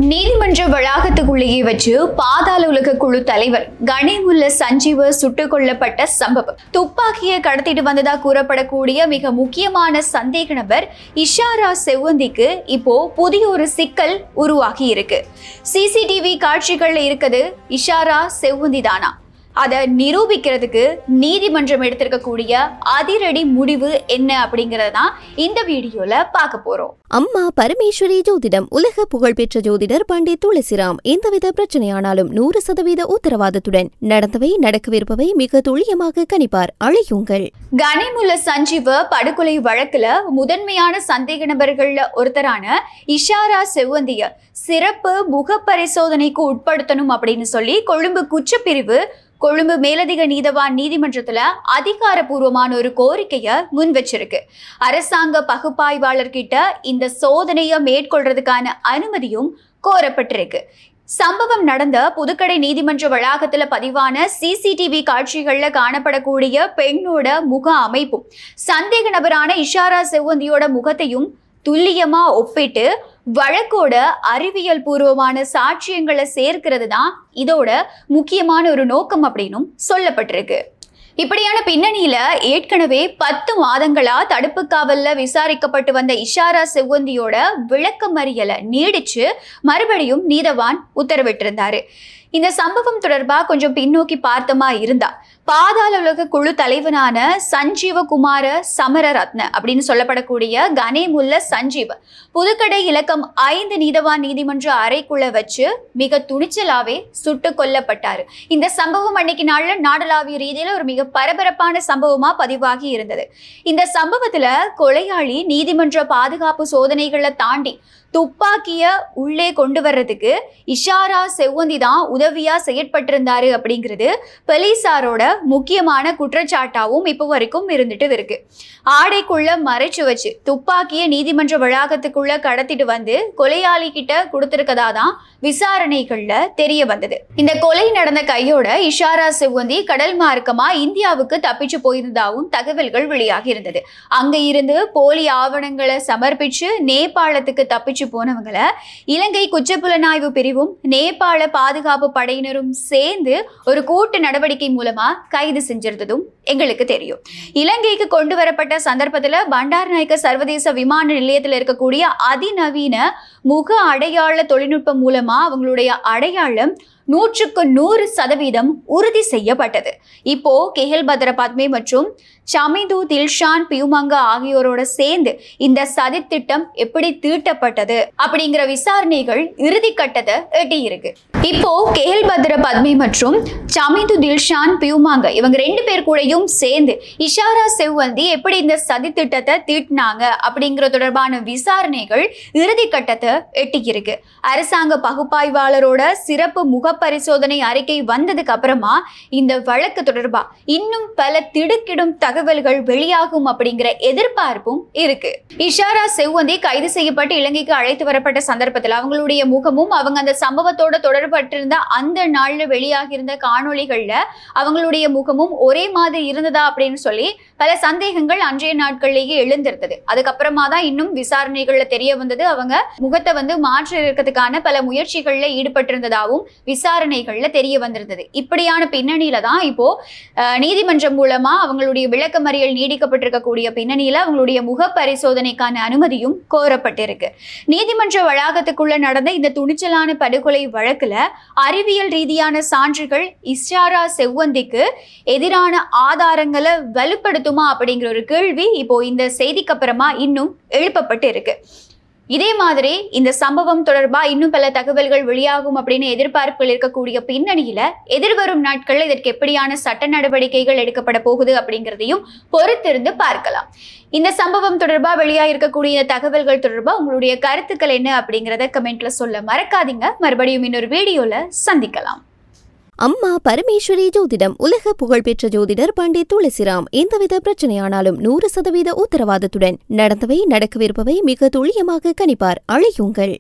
நீதிமன்ற வளாகத்துக்குள்ளேயே வச்சு பாதாள உலக குழு தலைவர் கணேமுல்ல சஞ்சீவ சுட்டுக் கொல்லப்பட்ட சம்பவம். துப்பாக்கியை கடத்திட்டு வந்ததா கூறப்படக்கூடிய மிக முக்கியமான சந்தேக நபர் இஷாரா செவ்வந்திக்கு இப்போ புதிய ஒரு சிக்கல் உருவாகி இருக்கு. சிசிடிவி காட்சிகள்ல இருக்குது இஷாரா செவ்வந்தி தானா? அதை நிரூபிக்கிறதுக்கு நீதிமன்றம் எடுத்திருக்கக்கூடிய அதிரடி முடிவு என்ன அப்படிங்கறதான் இந்த வீடியோல பார்க்க போறோம். அம்மா பரமேஸ்வரி ஜோதிடம் உலக புகழ்பெற்ற ஜோதிடர் பண்டிட் துளசிராம் எந்தவித பிரச்சனையானாலும் 100% உத்தரவாதத்துடன் நடந்தவை நடக்கவிருப்பவை மிக துல்லியமாக கணிப்பார். அழையுங்கள். கணேமுல்ல சஞ்சீவ படுகொலை வழக்குல முதன்மையான சந்தேக நபர்கள்ல ஒருத்தரான இஷாரா செவ்வந்திய சிறப்பு முக பரிசோதனைக்கு உட்படுத்தணும் அப்படின்னு சொல்லி கொழும்பு குற்றப்பிரிவு கொழும்பு மேலதிக நீதவான் நீதிமன்றத்துல அதிகாரப்பூர்வமான ஒரு கோரிக்கையை முன் வச்சிருக்கு. அரசாங்க பகுப்பாய்வாளர்கிட்ட இந்த சோதனையை மேற்கொள்றதுக்கான அனுமதியும் கோரப்பட்டிருக்கு. சம்பவம் நடந்த புதுக்கடை நீதிமன்ற வளாகத்துல பதிவான சிசிடிவி காட்சிகள்ல காணப்படக்கூடிய பெண்ணோட முக அமைப்பும் சந்தேக நபரான இஷாரா செவ்வந்தியோட முகத்தையும் துல்லியமா ஒப்பிட்டு வழக்கோட அறிவியல் பூர்வமான சாட்சியங்களை சேர்க்கிறது தான் இதோட முக்கியமான ஒரு நோக்கம் அப்படின்னும் சொல்லப்பட்டிருக்கு. இப்படியான பின்னணியில ஏற்கனவே 10 மாதங்களா தடுப்பு காவல்ல விசாரிக்கப்பட்டு வந்த இஷாரா செவ்வந்தியோட விளக்கமறியலை நீடிச்சு மறுபடியும் நீதவான் உத்தரவிட்டிருந்தாரு. இந்த சம்பவம் தொடர்பா கொஞ்சம் பின்னோக்கி பார்த்தமா இருந்தா பாதாள உலக குழு தலைவனான சஞ்சீவகுமார சமரரத்ன அப்படின்னு சொல்லப்படக்கூடிய கணேமுல்ல சஞ்சீவ் புதுக்கடை இலக்கம் 5 நீதவான் நீதிமன்ற அறைக்குள்ள வச்சு மிக துணிச்சலாவே சுட்டு கொல்லப்பட்டாரு. இந்த சம்பவம் அன்னைக்கு நாள்ல நாடளாவிய ரீதியில ஒரு மிக பரபரப்பான சம்பவமா பதிவாகி இருந்தது. இந்த சம்பவத்துல கொலையாளி நீதிமன்ற பாதுகாப்பு சோதனைகளை தாண்டி துப்பாக்கிய உள்ளே கொண்டு வர்றதுக்கு இஷாரா செவ்வந்தி தான் உதவியா செயற்பட்டிருந்தாரு அப்படிங்கிறது போலீசாரோட முக்கியமான குற்றச்சாட்டாவும் இப்போ வரைக்கும் இருந்துட்டு இருக்கு. ஆடைக்குள்ள மறைச்சு வச்சு துப்பாக்கிய நீதிமன்ற வளாகத்துக்குள்ள கடத்திட்டு வந்து கொலையாளி கிட்ட கொடுத்திருக்கதா தான் விசாரணைகள்ல தெரிய வந்தது. இந்த கொலை நடந்த கையோட இஷாரா செவ்வந்தி கடல் மார்க்கமா இந்தியாவுக்கு தப்பிச்சு போயிருந்ததாகவும் தகவல்கள் வெளியாகி இருந்தது. அங்க இருந்து போலி ஆவணங்களை சமர்ப்பிச்சு நேபாளத்துக்கு தப்பிச்சு போனவங்களை இலங்கை குற்றப்புலனாய்வு பிரிவும் நேபாள பாதுகாப்பு படையினரும் சேர்ந்து ஒரு கூட்டு நடவடிக்கை மூலமா கைது செஞ்சிருந்ததும் எங்களுக்கு தெரியும். இலங்கைக்கு கொண்டு வரப்பட்ட சந்தர்ப்பத்துல பண்டாரநாயக்க சர்வதேச விமான நிலையத்தில் இருக்கக்கூடிய அதிநவீன முக அடையாள தொழில்நுட்பம் மூலமா அவங்களுடைய அடையாளம் 100% உறுதி செய்யப்பட்டது. இப்போ கெஹல் பத்ர பத்மே மற்றும் சமிது தில்ஷான் பியூமங்க ஆகியோரோட சேர்ந்து இந்த சதி திட்டம் எப்படி தீட்டப்பட்டது அப்படிங்கிற விசாரணைகள் இறுதி கட்டத்தை எட்டி இருக்கு. இப்போ கெஹல் பத்ர பத்மே மற்றும் சமிது தில்ஷான் பியூமங்க இவங்க 2 பேர் கூடயும் சேர்ந்து இஷாரா செவ்வந்தி எப்படி இந்த சதி திட்டத்தை தீட்டினாங்க அப்படிங்கிற தொடர்பான விசாரணைகள் இறுதி கட்டத்தை எட்டி இருக்கு. அரசாங்க பகுப்பாய்வாளரோட சிறப்பு முக பரிசோதனை அறிக்கை வந்ததுக்கு அப்புறமா இந்த வழக்கு தொடர்பா இன்னும் பல திடுக்கிடும் தகவல்கள் வெளியாகும் அப்படிங்கிற எதிர்பார்ப்பும் இருக்கு. இஷாரா செவ்வந்தி கைது செய்யப்பட்டு இலங்கைக்கு அழைத்து வரப்பட்ட சந்தர்ப்பத்தில் அவங்களுடைய முகமும் அவங்க அந்த சம்பவத்தோட தொடர்பட்டிருந்த அந்த நாள்ல வெளியாகி இருந்த காணொளிகள்ல அவங்களுடைய முகமும் ஒரே மாதிரி இருந்ததா அப்படின்னு சொல்லி பல சந்தேகங்கள் அன்றைய நாட்கள்லேயே எழுந்திருந்தது. அதுக்கப்புறமா தான் இன்னும் விசாரணைகள்ல தெரிய வந்தது அவங்க முகத்தை மாற்றி இருக்கிறதுக்கான பல முயற்சிகள்ல ஈடுபட்டிருந்ததாகவும் விசாரணைகள்ல தெரிய வந்திருந்தது. இப்படியான பின்னணியில தான் இப்போ நீதிமன்றம் மூலமா அவங்களுடைய விளக்கமறியல் நீடிக்கப்பட்டிருக்கக்கூடிய பின்னணியில அவங்களுடைய முக பரிசோதனைக்கான அனுமதியும் கோரப்பட்டிருக்கு. நீதிமன்ற வளாகத்துக்குள்ள நடந்த இந்த துணிச்சலான படுகொலை வழக்குல அறிவியல் ரீதியான சான்றுகள் இஷாரா செவ்வந்திக்கு எதிரான ஆதாரங்களை வலுப்படுத்துமா அப்படிங்கிற ஒரு கேள்வி இப்போ இந்த செய்திக்கு அப்புறமா இன்னும் எழுப்பப்பட்டு இருக்கு. இதே மாதிரி இந்த சம்பவம் தொடர்பா இன்னும் பல தகவல்கள் வெளியாகும் அப்படின்னு எதிர்பார்ப்புகள் இருக்கக்கூடிய பின்னணியில எதிர்வரும் நாட்கள்ல இதற்கு எப்படியான சட்ட நடவடிக்கைகள் எடுக்கப்பட போகுது அப்படிங்கிறதையும் பொறுத்திருந்து பார்க்கலாம். இந்த சம்பவம் தொடர்பா வெளியாயிருக்கக்கூடிய தகவல்கள் தொடர்பா உங்களுடைய கருத்துக்கள் என்ன அப்படிங்கிறத கமெண்ட்ல சொல்ல மறக்காதீங்க. மறுபடியும் இன்னொரு வீடியோல சந்திக்கலாம். அம்மா பரமேஸ்வரி ஜோதிடம் உலக புகழ்பெற்ற ஜோதிடர் பண்டிட் துளசிராம் எந்தவித பிரச்சனையானாலும் 100% உத்தரவாதத்துடன் நடந்தவை நடக்கவிருப்பவை மிக துல்லியமாக கணிப்பார். அழையுங்கள்.